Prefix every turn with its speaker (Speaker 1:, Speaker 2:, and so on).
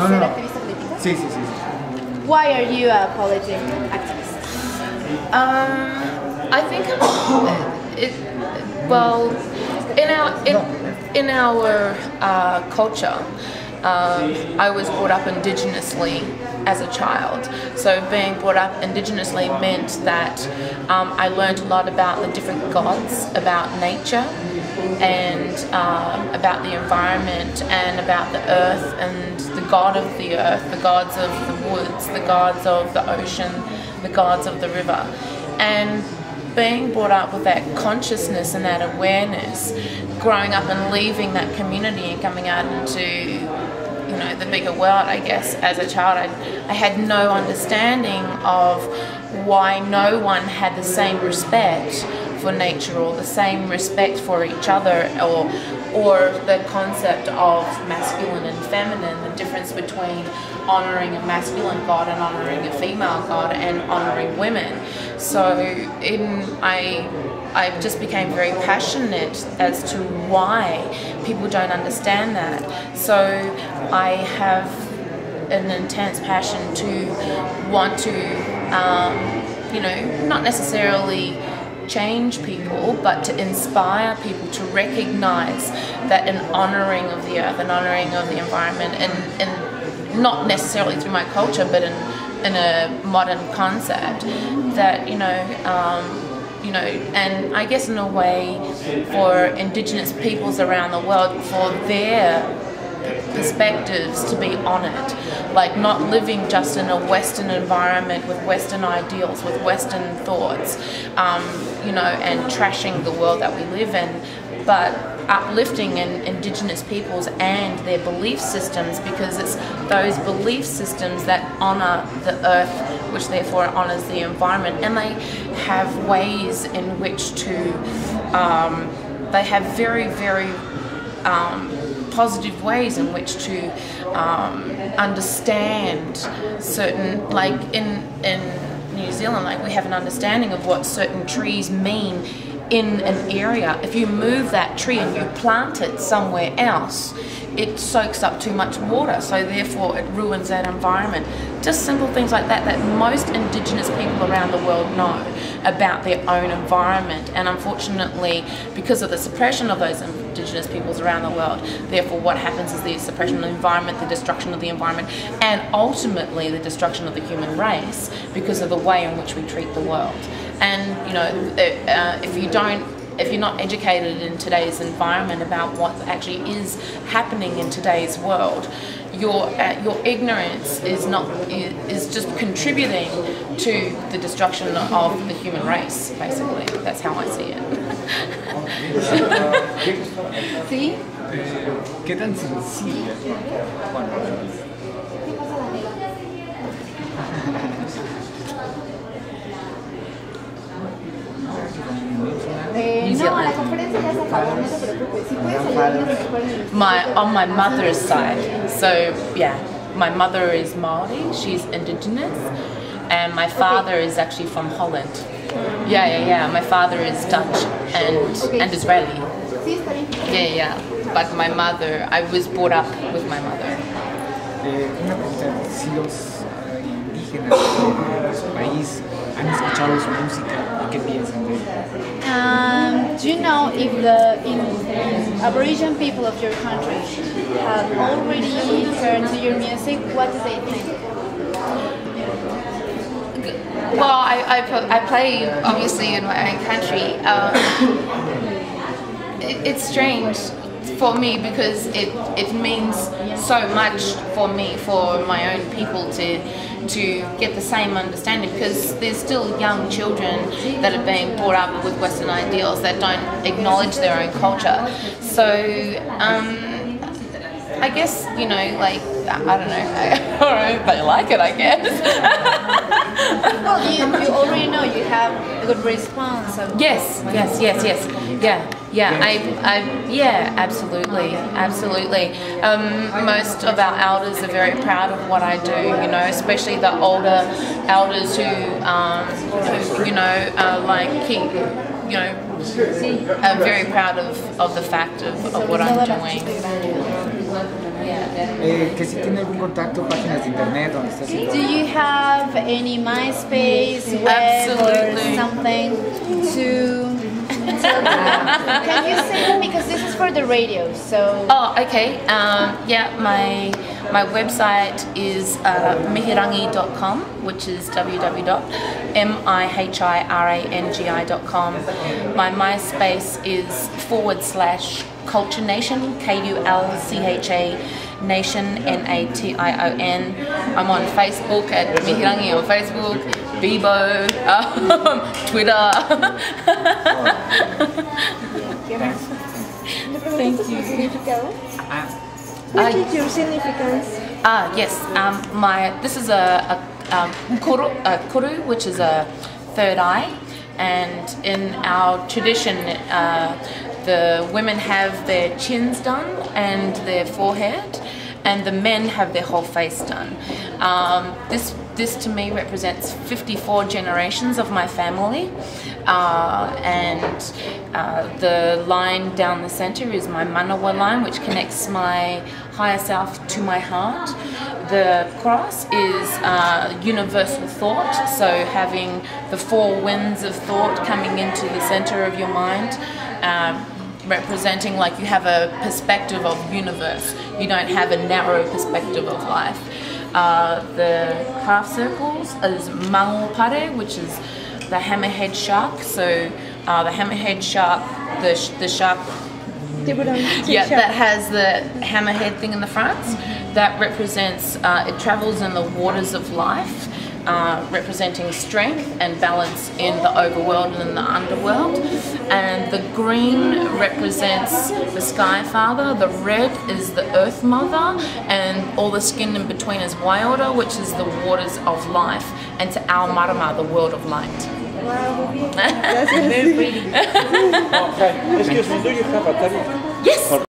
Speaker 1: ser activista política?
Speaker 2: Sí, sí, sí, sí.
Speaker 1: Why are you a political activist?
Speaker 3: I think well, in our culture, I was brought up indigenously as a child. So being brought up indigenously meant that I learned a lot about the different gods, about nature, and about the environment, and about the earth, and the god of the earth, the gods of the woods, the gods of the ocean, the gods of the river. And being brought up with that consciousness and that awareness, growing up and leaving that community and coming out into, you know, the bigger world, I guess, as a child, I had no understanding of why no one had the same respect for nature or the same respect for each other, or the concept of masculine and feminine, the difference between honouring a masculine god and honouring a female god and honouring women. So I just became very passionate as to why people don't understand that. So I have an intense passion to want to, you know, not necessarily change people, but to inspire people to recognize that an honouring of the earth, an honouring of the environment, and not necessarily through my culture, but in a modern concept, that, you know, and I guess in a way for Indigenous peoples around the world, for their perspectives to be honoured, like not living just in a Western environment with Western ideals, with Western thoughts, you know, and trashing the world that we live in, but uplifting Indigenous peoples and their belief systems, because it's those belief systems that honour the earth, which therefore honours the environment, and they have ways in which to, they have very, very positive ways in which to understand certain, like in New Zealand, like we have an understanding of what certain trees mean in an area. If you move that tree and you plant it somewhere else, it soaks up too much water, so therefore it ruins that environment. Just simple things like that, that most Indigenous people around the world know about their own environment. And unfortunately, because of the suppression of those Indigenous peoples around the world, therefore what happens is the suppression of the environment, the destruction of the environment, and ultimately the destruction of the human race because of the way in which we treat the world. And, you know, if you're not educated in today's environment about what actually is happening in today's world, your ignorance is just contributing to the destruction of the human race. Basically, that's how I see it.
Speaker 1: ¿Sí?
Speaker 2: ¿Qué tan sensible?
Speaker 1: No, la conferencia ya se acabó, no te preocupes. Si puedes ayudarnos
Speaker 3: On my mother's side, so yeah, my mother is Maori, she's Indigenous, and my father is actually from Holland. Yeah. My father is Dutch and Israeli. Yeah. But my mother, I was brought up with my mother.
Speaker 2: Una pregunta, si los indígenas de su país han escuchado su música, ¿qué piensan de ella?
Speaker 1: Do you know if the Aboriginal people of your country have already heard to your music? What do they think?
Speaker 4: Well, I play obviously in my own country. It's strange for me because it means so much for me, for my own people to get the same understanding, because there's still young children that are being brought up with Western ideals that don't acknowledge their own culture. So I guess, you know, like, I don't know, they like it, I guess.
Speaker 1: Well, you already know you have a good response.
Speaker 3: Yes. Yeah, absolutely. Most of our elders are very proud of what I do, you know, especially the older elders who you know, like keep, you know, are very proud of the fact of what I'm doing. Yeah.
Speaker 2: Que si tiene algún contacto, páginas de internet donde está haciendo.
Speaker 1: Do you have any MySpace, web, or something to can you say them, because this is for the radio, so...
Speaker 4: Oh, okay. Yeah, my website is mihirangi.com, which is www.mihirangi.com. My MySpace is /Culture Nation, KULCHA Nation, NATION. I'm on Facebook at Mihirangi on Facebook, Bebo, Twitter. Thank you.
Speaker 5: What is your significance?
Speaker 4: Yes. This is a kuru, which is a third eye, and in our tradition, the women have their chins done and their forehead, and the men have their whole face done. This to me represents 54 generations of my family, and the line down the center is my manawa line, which connects my higher self to my heart. The cross is universal thought, so having the four winds of thought coming into the center of your mind, representing like you have a perspective of universe. You don't have a narrow perspective of life. The half circles is mango-pare, which is the hammerhead shark. So the hammerhead shark, the shark, yeah, that has the hammerhead thing in the front, that represents, it travels in the waters of life, representing strength and balance in the overworld and in the underworld. And the green represents the Sky Father, the red is the Earth Mother, and all the skin in between is Waiora, which is the waters of life, and to our Marama, the world of light.
Speaker 5: Wow, very pretty.
Speaker 6: Excuse me, do you have a talent?
Speaker 4: Yes!